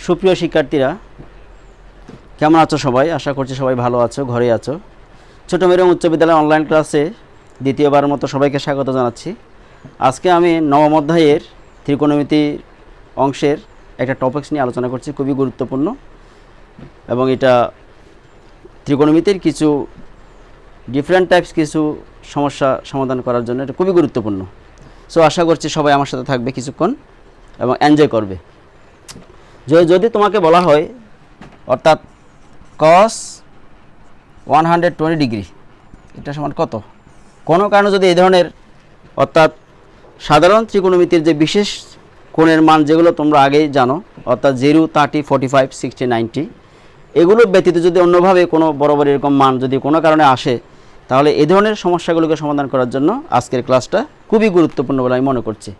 সুপ্রিয় শিক্ষার্থীরা, কেমন আছো সবাই? আশা করছি সবাই ভালো আছো, ঘরে আছো। ছোট মেরুং উচ্চ বিদ্যালয় অনলাইন ক্লাসে দ্বিতীয়বার মতো সবাইকে স্বাগত জানাচ্ছি। আজকে আমি নবম অধ্যায়ের ত্রিকোণমিতি অংশের একটা টপিকস নিয়ে আলোচনা করছি, খুবই গুরুত্বপূর্ণ এবং এটা ত্রিকোণমিতির কিছু ডিফারেন্ট টাইপস কিছু সমস্যা সমাধান করার জন্য এটা খুবই গুরুত্বপূর্ণ। সো আশা করছি সবাই আমার সাথে থাকবে কিছুক্ষণ এবং এনজয় করবে। যদি তোমাকে বলা হয় অর্থাৎ cos 120 ডিগ্রি এটা সমান কত, কোনো কারণে যদি এই ধরনের অর্থাৎ সাধারণ ত্রিকোণমিতির যে বিশেষ কোণের মান যেগুলো তোমরা আগেই জানো অর্থাৎ 0, 30, 45, 60, 90 এগুলো ব্যতীত যদি অন্যভাবে কোনো বরাবর এরকম মান যদি কোনো কারণে আসে, তাহলে এই ধরনের সমস্যাগুলোকে সমাধান করার জন্য আজকের ক্লাসটা খুবই গুরুত্বপূর্ণ বলে আমি মনে করছি।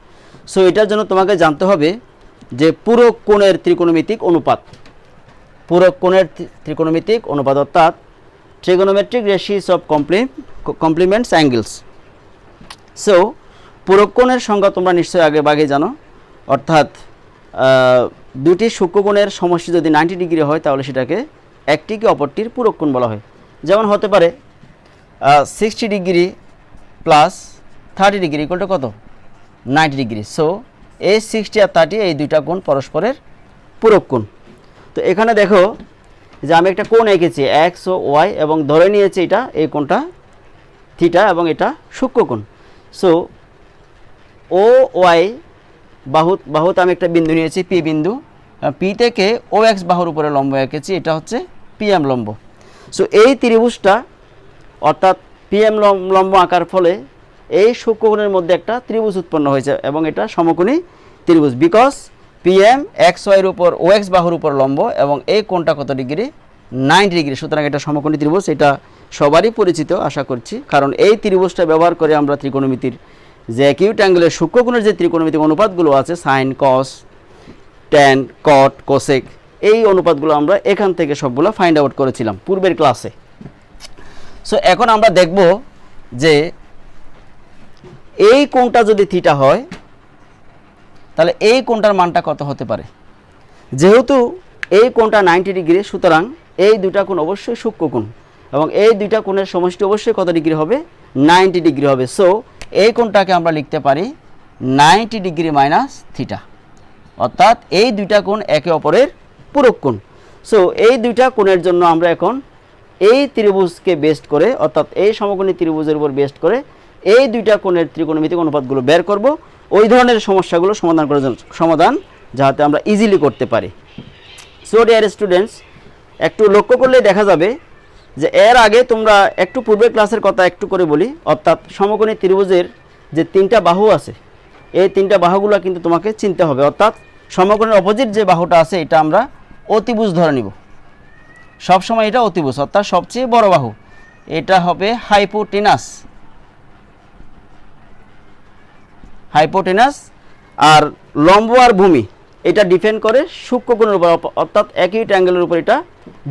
সো এটার জন্য তোমাকে জানতে হবে যে পূরক কোণের ত্রিকোণমিতিক অনুপাত, পূরক কোণের ত্রিকোণমিতিক অনুপাত অর্থাৎ trigonometric ratios of complements angles. So পূরক কোণের সংজ্ঞা তোমরা নিশ্চয়ই আগেই জানো, অর্থাৎ দুটি সূক্ষ্মকোণের সমষ্টি যদি 90 ডিগ্রি হয় তাহলে সেটাকে একটিকে অপরটির পূরক কোণ বলা হয়। যেমন হতে পারে 60 degree plus 30 degree equal to কত, 90 ডিগ্রি। সো এই 60 আর 30 এই দুইটা কোণ পরস্পরের পূরক কোণ। তো এখানে দেখো যে আমি একটা কোণ এঁকেছি এক্স ও ওয়াই এবং ধরে নিয়েছি এটা এই কোণটা থিটা এবং এটা সূক্ষ্মকোণ। সো ও ওয়াই বাহুতে আমি একটা বিন্দু নিয়েছি পি বিন্দু, পি থেকে ও এক্স বাহুর উপরে লম্ব এঁকেছি, এটা হচ্ছে পিএম লম্ব। সো এই ত্রিভুজটা অর্থাৎ পিএম লম্ব আঁকার ফলে এই সূক্ষ্মকোণের মধ্যে একটা ত্রিভুজ উৎপন্ন হয়েছে এবং এটা সমকোণী ত্রিভুজ, বিকজ পিএম এক্স ওয়াইয়ের উপর ও এক্স বাহুর উপর লম্ব এবং এই কোণটা কত ডিগ্রি, 90 ডিগ্রি। সুতরাং এটা সমকোণী ত্রিভুজ, এটা সবারই পরিচিত আশা করছি, কারণ এই ত্রিভুজটা ব্যবহার করে আমরা ত্রিকোণমিতির যে অ্যাকিউট অ্যাঙ্গেলের সূক্ষ্মকোণের যে ত্রিকোণমিতিক অনুপাতগুলো আছে সাইন, কস, ট্যান, কট, কোসেক, এই অনুপাতগুলো আমরা এখান থেকে সবগুলো ফাইন্ড আউট করেছিলাম পূর্বের ক্লাসে। সো এখন আমরা দেখব যে এই কোণটা যদি থিটা হয় তাহলে এই কোণটার মানটা কত হতে পারে। যেহেতু এই কোণটা 90 ডিগ্রি, সুতরাং এই দুটা কোণ অবশ্যই সূক্ষ্মকোণ এবং এই দুইটা কোণের সমষ্টি অবশ্যই কত ডিগ্রি হবে, 90 ডিগ্রি হবে। সো এই কোণটাকে আমরা লিখতে পারি 90 ডিগ্রি মাইনাস থিটা, অর্থাৎ এই দুইটা কোণ একে অপরের পূরক কোণ। সো এই দুইটা কোণের জন্য আমরা এখন এই ত্রিভুজকে বেস্ট করে অর্থাৎ এই সমকোণী ত্রিভুজের উপর বেস্ট করে এই দুইটা কোণের ত্রিকোণমিতিক অনুপাতগুলো বের করব, ওই ধরনের সমস্যাগুলো সমাধান করার জন্য, সমাধান যাতে আমরা ইজিলি করতে পারি। সো ডিয়ার স্টুডেন্টস, একটু লক্ষ্য করলে দেখা যাবে যে এর আগে তোমরা একটু পূর্বের ক্লাসের কথা একটু করে বলি, অর্থাৎ সমকোণী ত্রিভুজের যে তিনটা বাহু আছে এই তিনটা বাহুগুলো কিন্তু তোমাকে চিনতে হবে। অর্থাৎ সমকোণের অপোজিট যে বাহুটা আছে এটা আমরা অতিভুজ ধরে নিব, সবসময় এটা অতিভুজ অর্থাৎ সবচেয়ে বড় বাহু, এটা হবে হাইপোটেনাস। আর লম্ব আর ভূমি এটা ডিপেন্ড করে সূক্ষ্মকোণের উপর, অর্থাৎ অ্যাকিউট অ্যাঙ্গেলের উপর এটা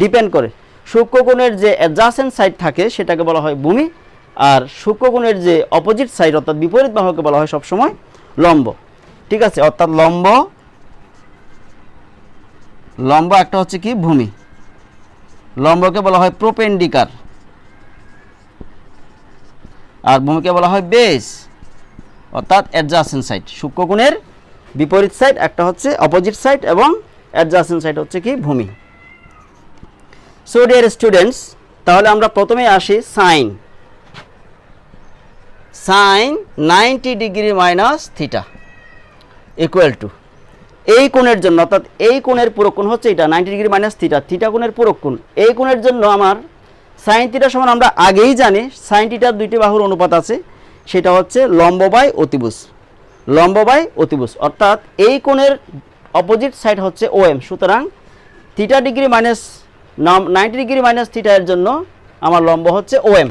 ডিপেন্ড করে। সূক্ষ্মকোণের যে অ্যাডজাসেন্ট সাইড থাকে সেটাকে বলা হয় ভূমি, আর সূক্ষ্মকোণের যে অপোজিট সাইড অর্থাৎ বিপরীত বাহুকে বলা হয় সবসময় লম্ব। ঠিক আছে, অর্থাৎ লম্ব একটা হচ্ছে কি ভূমি, লম্বকে বলা হয় প্রোপেন্ডিকার আর ভূমিকে বলা হয় বেস অর্থাৎ অ্যাডজাসেন্ট সাইড। সূক্ষ্মকোণের বিপরীত সাইড একটা হচ্ছে অপোজিট সাইড এবং অ্যাডজাসেন্ট সাইড হচ্ছে কি ভূমি। সো ডিয়ার স্টুডেন্টস, তাহলে আমরা প্রথমেই আসি sine 90 degree minus theta equal to এই কোণের জন্য, অর্থাৎ এই কোণের পূরক কোণ হচ্ছে এটা 90 ডিগ্রি মাইনাস থিটা, থিটা কোণের পূরক কোণ। এই কোণের জন্য আমার সাইন থিটা সমান আমরা আগেই জানি সাইন থিটার দুইটি বাহুর অনুপাত আছে, সেটা হচ্ছে লম্ব বাই অতিভুজ, অর্থাৎ এই কোণের অপোজিট সাইড হচ্ছে ওএম। সুতরাং theta degree minus 90 degree minus theta এর জন্য আমার লম্ব হচ্ছে ওএম,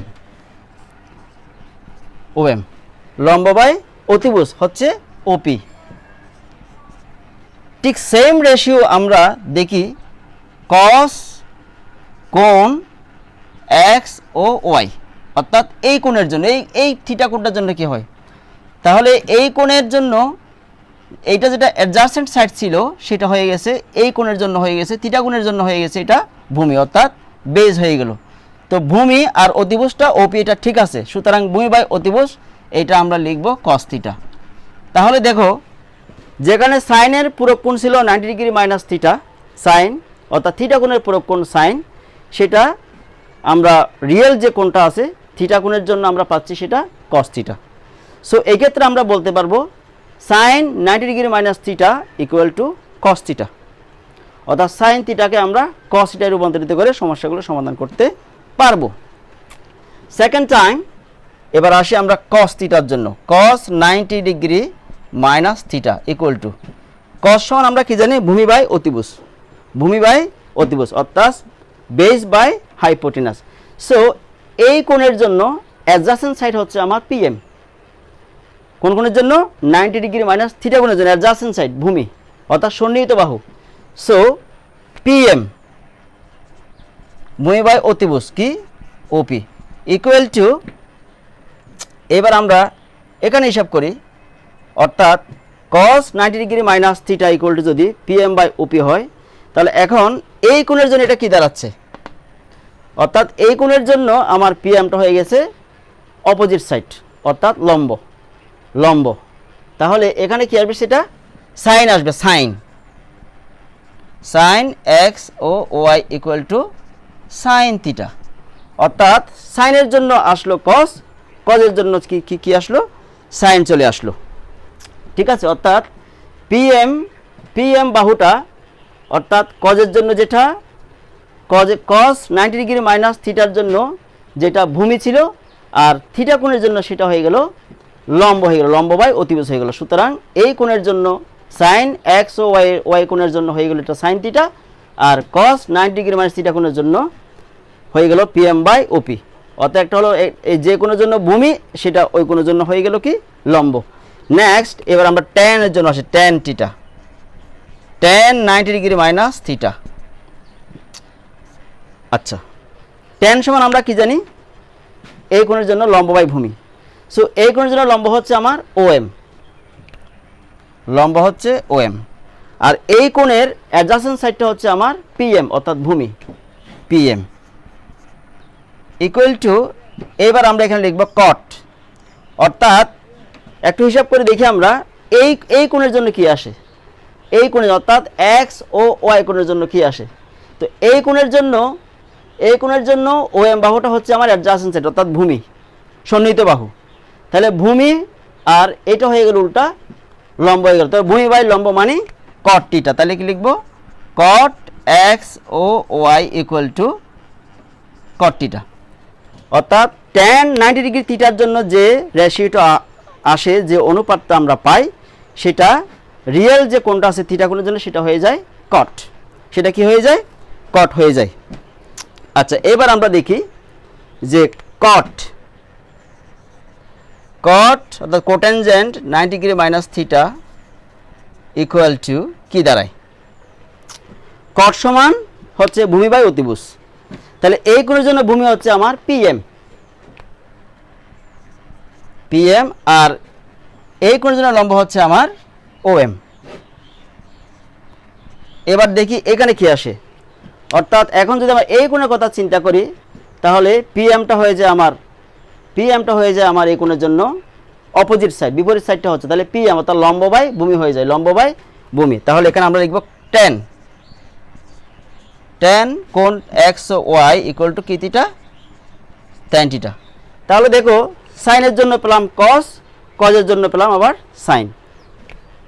লম্ব বাই অতিভুজ হচ্ছে ওপি। ঠিক সেম রেশিও আমরা দেখি কস কোণ এক্স ও ওয়াই, অর্থাৎ এই কোণের জন্য এই থিটা কোণটার জন্য কি হয়, তাহলে এই কোণের জন্য এইটা যেটা অ্যাডজাসেন্ট সাইড ছিল সেটা হয়ে গেছে এই কোণের জন্য হয়ে গেছে, থিটা কোণের জন্য হয়ে গেছে এটা ভূমি অর্থাৎ বেজ হয়ে গেল। তো ভূমি আর অতিভুজটা ওপি এটা ঠিক আছে, সুতরাং ভূমি বাই অতিভুজ এটা আমরা লিখব cos থিটা। তাহলে দেখো যেখানে সাইনের পূরক কোণ ছিল 90 ডিগ্রি মাইনাস থিটা সাইন, অর্থাৎ থিটা কোণের পূরক কোণ সাইন, সেটা আমরা রিয়েল যে কোণটা আছে থিটা কোণের জন্য আমরা পাচ্ছি সেটা cos থিটা। সো এই ক্ষেত্রে আমরা বলতে পারবো sine 90 degree minus theta equal to cos theta, অর্থাৎ সাইন থিটাকে আমরা cos থিটায় রূপান্তরিত করে সমস্যাগুলো সমাধান করতে পারবো। সেকেন্ড টাইম এবার আসি আমরা cos থিটার জন্য, cos 90 degree minus theta equal to cos সমান আমরা কি জানি ভূমি বাই অতিভুজ, ভূমি বাই অতিভুজ অর্থাৎ বেস বাই হাইপোটেনাস। সো এই কোণের জন্য অ্যাডজাসেন্ট সাইড হচ্ছে আমার পিএম, কোন কোণের জন্য 90 ডিগ্রি মাইনাস থিটা কোণের জন্য অ্যাডজাসেন্ট সাইড ভূমি অর্থাৎ সন্নিহিত বাহু। সো পিএম ভূমি বাই অতিভুজ কি ওপি ইকুয়াল টু, এবার আমরা এখানে হিসাব করি, অর্থাৎ cos 90 degree minus theta equal two যদি পিএম বাই ওপি হয়, তাহলে এখন এই কোণের জন্য এটা কি দাঁড়াচ্ছে, অর্থাৎ এই কোণের জন্য আমার পিএমটা হয়ে গেছে অপোজিট সাইড অর্থাৎ লম্ব, লম্ব। তাহলে এখানে কি আসবে সেটা সাইন আসবে, sine sine X O Y equal to sine theta, অর্থাৎ সাইনের জন্য আসলো কস, কজের জন্য কি কি আসলো সাইন চলে আসলো। ঠিক আছে, অর্থাৎ পিএম বাহুটা অর্থাৎ কজের জন্য যেটা কস 90 ডিগ্রি মাইনাস থিটার জন্য যেটা ভূমি ছিল, আর থিটা কোণের জন্য সেটা হয়ে গেল লম্ব হয়ে গেল, লম্ব বাই অতিভুজ হয়ে গেল। সুতরাং এই কোণের জন্য সাইন এক্স ও ওয়াই কোণের জন্য হয়ে গেল এটা সাইন থিটা, আর কস 90 ডিগ্রি মাইনাস থিটা কোণের জন্য হয়ে গেল পিএম বাই ওপি। অর্থাৎ একটা হলো এই যে কোণের জন্য ভূমি সেটা ওই কোণের জন্য হয়ে গেল কি লম্ব। নেক্সট এবার আমরা ট্যানের জন্য আসি, tan theta, tan 90 degree minus theta. আচ্ছা, ট্যান সমান আমরা কি জানি এই কোণের জন্য লম্ব বাই ভূমি। সো এই কোণের জন্য লম্ব হচ্ছে আমার ওএম, লম্ব হচ্ছে ওএম, আর এই কোণের অ্যাডজাসেন্ট সাইডটা হচ্ছে আমার পিএম অর্থাৎ ভূমি, পিএম ইকুয়াল টু, এবার আমরা এখানে লিখব কট, অর্থাৎ একটু হিসাব করে দেখি আমরা এই কোণের জন্য কি আসে, এই কোণের অর্থাৎ এক্স ও ওয়াই কোণের জন্য কি আসে। তো এই কোণের জন্য ওএম বাহুটা হচ্ছে আমার অ্যাডজাসেন্ট সাইড অর্থাৎ ভূমি, সন্নিহিত বাহু। তাহলে ভূমি আর এটা হয়ে গেল উল্টা লম্ব হয়ে গেল, তো ভূমি বাই লম্ব মানে কট থিটা। তাহলে কি লিখব cot X O Y equal to cot theta, অর্থাৎ ট্যান 90 ডিগ্রি থিটার জন্য যে রেশিওটা আসে, যে অনুপাতটা আমরা পাই, সেটা রিয়েল যে কোণটা আছে থিটা কোণের জন্য সেটা হয়ে যায় কট, সেটা কি হয়ে যায় কট হয়ে যায়। আচ্ছা, এবার আমরা দেখি যে কট অর্থাৎ কোট্যানজেন্ট 90 degree minus theta equal two কি দাঁড়ায়, কট সমান হচ্ছে ভূমি বাই অতিভুজ। তাহলে এই কোণের জন্য ভূমি হচ্ছে আমার পিএম, আর এই কোণের জন্য লম্ব হচ্ছে আমার ওএম। এবার দেখি এখানে কি আসে, অর্থাৎ এখন যদি আমরা এই কোণের কথা চিন্তা করি, তাহলে পিএমটা হয়ে যায় আমার এই কোণের জন্য অপোজিট সাইড, বিপরীত সাইডটা হচ্ছে, তাহলে পিএম অর্থাৎ লম্ব বাই ভূমি হয়ে যায়, লম্ব বাই ভূমি। তাহলে এখানে আমরা লিখব ট্যান কোণ এক্স ওয়াই ইকুয়াল টু কি থিটা, ট্যান থিটা। তাহলে দেখো সাইনের জন্য পেলাম কস, কজের জন্য পেলাম আবার সাইন,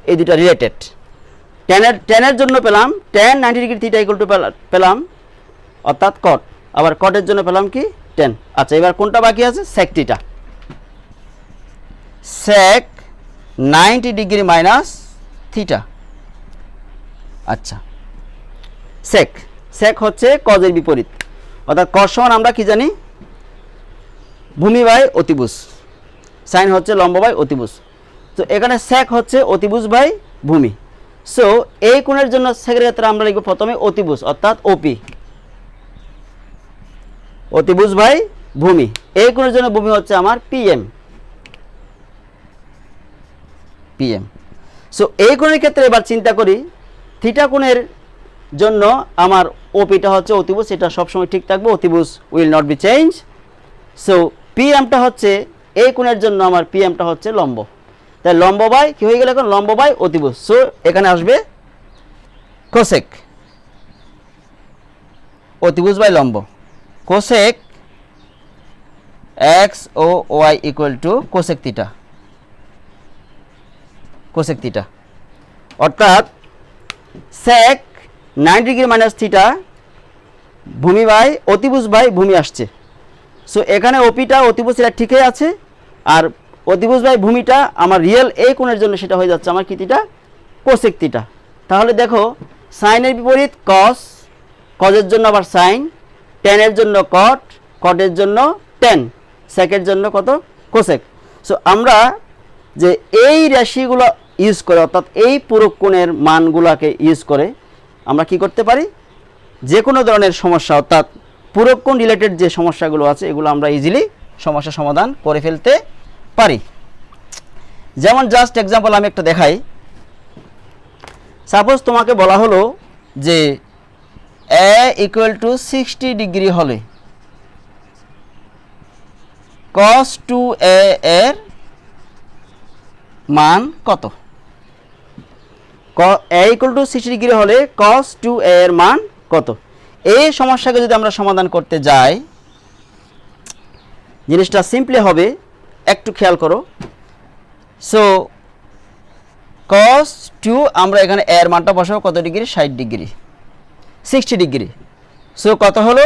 এই দুটো রিলেটেড। ট্যানের জন্য পেলাম tan 90 degree theta equal two পেলাম অর্থাৎ কট, আবার কটের জন্য পেলাম কি ট্যান। আচ্ছা, এবার কোনটা বাকি আছে, সেক থিটা, সেক 90 ডিগ্রি মাইনাস থিটা। আচ্ছা, সেক হচ্ছে কজের বিপরীত, অর্থাৎ কস সমান আমরা কি জানি ভূমি বাই অতিভুজ, সাইন হচ্ছে লম্ব বাই অতিভুজ। তো এখানে সেক হচ্ছে অতিভুজ বাই ভূমি। সো এই কোণের জন্য সেকের ক্ষেত্রে আমরা লিখব প্রথমে অতিভুজ অর্থাৎ ওপি, অতিভুজ বাই ভূমি। এই কোণের জন্য ভূমি হচ্ছে আমার পিএম। সো এই কোণের ক্ষেত্রে এবার চিন্তা করি থিটা কোণের জন্য আমার ওপিটা হচ্ছে অতিভুজ, এটা সবসময় ঠিক থাকবে, অতিভুজ will not be change. So পিএমটা হচ্ছে এই কোণের জন্য আমার পিএমটা হচ্ছে লম্ব, তাই লম্ব বাই কি হয়ে গেল এখন লম্ব বাই অতিভুজ। সো এখানে আসবে কোসেক, অতিভুজ বাই লম্ব, cosec X O Y equal to cosec theta, cosec theta, অর্থাৎ সেক 90 ডিগ্রি মাইনাস থিটা ভূমি বাই অতিভুজ বাই ভূমি আসছে। সো এখানে ওপিটা অতিভুজ এটা ঠিকই আছে, আর অতিভুজ বাই ভূমিটা আমার রিয়েল এই কোণের জন্য সেটা হয়ে যাচ্ছে আমার কি থিটা, কোসেক থিটা। তাহলে দেখো সাইনের বিপরীত কস, কজের জন্য আবার সাইন, টেনের জন্য কট, কটের জন্য টেন, সেকের জন্য কত কোসেক। সো আমরা যে এই রাশিগুলো ইউজ করে অর্থাৎ এই পূরক কোণের মানগুলোকে ইউজ করে আমরা কি করতে পারি, যে কোনো ধরনের সমস্যা অর্থাৎ পূরক কোণ রিলেটেড যে সমস্যাগুলো আছে এগুলো আমরা ইজিলি সমস্যা সমাধান করে ফেলতে পারি। যেমন জাস্ট এক্সাম্পল আমি একটা দেখাই। সাপোজ তোমাকে বলা হলো যে এ ইকুয়াল টু 60 ডিগ্রি হলে cos 2a এর মান কত? a ইকুয়াল টু 60 ডিগ্রি হলে cos 2a এর মান কত? এই সমস্যাকে যদি আমরা সমাধান করতে যাই জিনিসটা সিম্পলি হবে, একটু খেয়াল করো। সো cos 2 আমরা এখানে এর মানটা বসাবো কত ডিগ্রি, 60 ডিগ্রি, 60 ডিগ্রি। সো কত হলো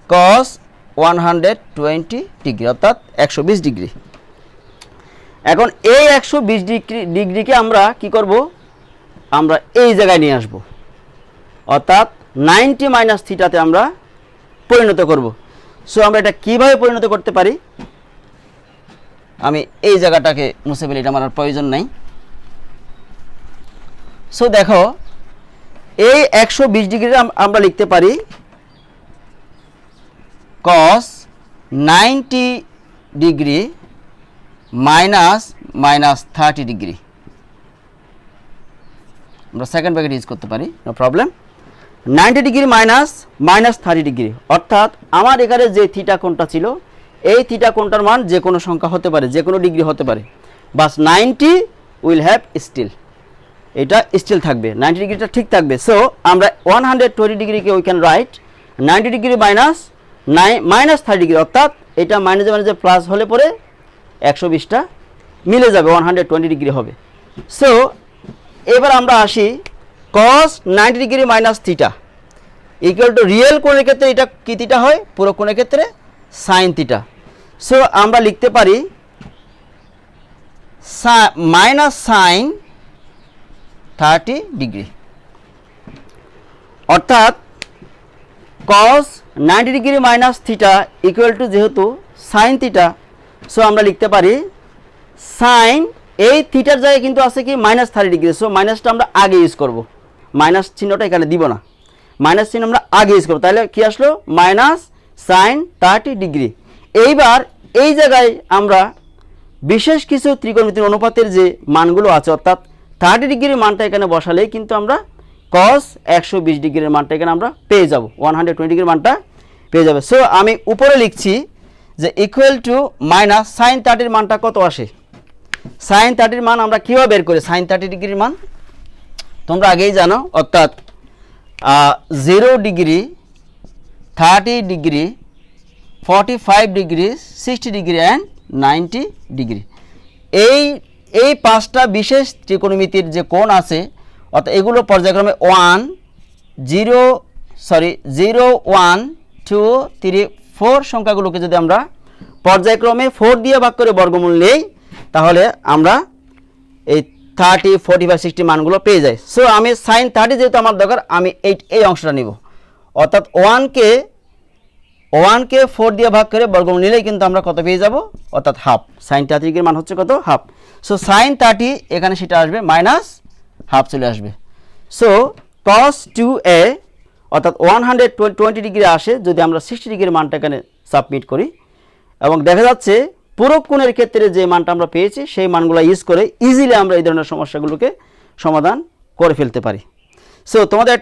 cos 120 ডিগ্রি অর্থাৎ 120 ডিগ্রি। এখন এই 120 ডিগ্রিকে আমরা কি করব, আমরা এই জায়গায় নিয়ে আসব অর্থাৎ 90 মাইনাস থিটাতে আমরা পরিণত করব। সো আমরা এটা কিভাবে পরিণত করতে পারি, আমি এই জায়গাটাকে মুছে ফেলি, এটা আমার আর প্রয়োজন নাই। সো দেখো এই 120 ডিগ্রি আমরা লিখতে পারি cos 90 ডিগ্রি মাইনাস 30 ডিগ্রি, আমরা সেকেন্ড ব্র্যাকেট ইউজ করতে পারি, no problem. 90 degree minus 30 degree অর্থাৎ আমার এখানে যে থিটা কোণটা ছিল এই থিটা কোণটার মান যে কোনো সংখ্যা হতে পারে, যে কোনো ডিগ্রি হতে পারে, বাস 90 উইল হ্যাভ স্টিল, এটা স্টিল থাকবে, 90 ডিগ্রিটা ঠিক থাকবে। সো আমরা 120 ডিগ্রিকে we can write 90 degree minus 30 degree অর্থাৎ এটা মাইনাসে মাইনাসে প্লাস হলে পরে 120টা মিলে যাবে, 120 ডিগ্রি হবে। সো এবার আমরা আসি cos 90 degree minus theta equal two real কোণের ক্ষেত্রে এটা কি থিটা হয়, পুরো কোণের ক্ষেত্রে সাইন থিটা। সো আমরা লিখতে পারি মাইনাস সাইন 30 ডিগ্রি অর্থাৎ cos 90 degree minus theta equal two যেহেতু সাইন থিটা, সো আমরা লিখতে পারি সাইন, এই থিটার জায়গায় কিন্তু আছে কি মাইনাস 30 ডিগ্রি, সো মাইনাসটা আমরা আগে ইউজ করব, মাইনাস চিহ্নটা এখানে দিব না, মাইনাস চিহ্ন আমরা আগে ইউজ করব, তাহলে কি আসলো মাইনাস সাইন 30 ডিগ্রি। এইবার এই জায়গায় আমরা বিশেষ কিছু ত্রিকোণমিতির অনুপাতের যে মানগুলো আছে অর্থাৎ 30 ডিগ্রির মানটা এখানে বসালেই কিন্তু আমরা cos 120 ডিগ্রির মানটা এখানে আমরা পেয়ে যাব, 120 ডিগ্রির মানটা পেয়ে যাবে। সো আমি উপরে লিখছি যে ইকুয়াল টু মাইনাস সাইন 30 মানটা কত আসে, সাইন 30 মান আমরা কীভাবে বের করি, সাইন 30 ডিগ্রির মান তোমরা আগেই জানো অর্থাৎ 0 degree, 30 degree, 45 degree, 60 degree and 90 degree. এই পাঁচটা বিশেষ ত্রিকোণমিতির যে কোণ আছে অর্থাৎ এগুলো পর্যায়ক্রমে 1 0 1 2 3 4 সংখ্যাগুলোকে যদি আমরা পর্যায়ক্রমে 4 দিয়ে ভাগ করে বর্গমূল নেই তাহলে আমরা এই 30 45 60 মানগুলো পেয়ে যাই। সো আমি সাইন 30 যেহেতু আমার দরকার আমি এই অংশটা নিব অর্থাৎ 1 কে 4 দিয়ে ভাগ করে বর্গমূল নিলেই কিন্তু আমরা কত পেয়ে যাব অর্থাৎ হাফ, সাইন 30 ডিগ্রির মান হচ্ছে কত হাফ। সো সাইন 30 এখানে সেটা আসবে মাইনাস হাফ চলে আসবে। সো cos 2a অর্থাৎ 120 ডিগ্রি আসে যদি আমরা 60 ডিগ্রির মানটা এখানে সাবমিট করি এবং দেখা যাচ্ছে পূরক কোণের ক্ষেত্রে যে মানটা আমরা পেয়েছি সেই মানগুলো ইউজ করে ইজিলি আমরা এই ধরনের সমস্যাগুলোকে সমাধান করে ফেলতে পারি। সো তোমাদের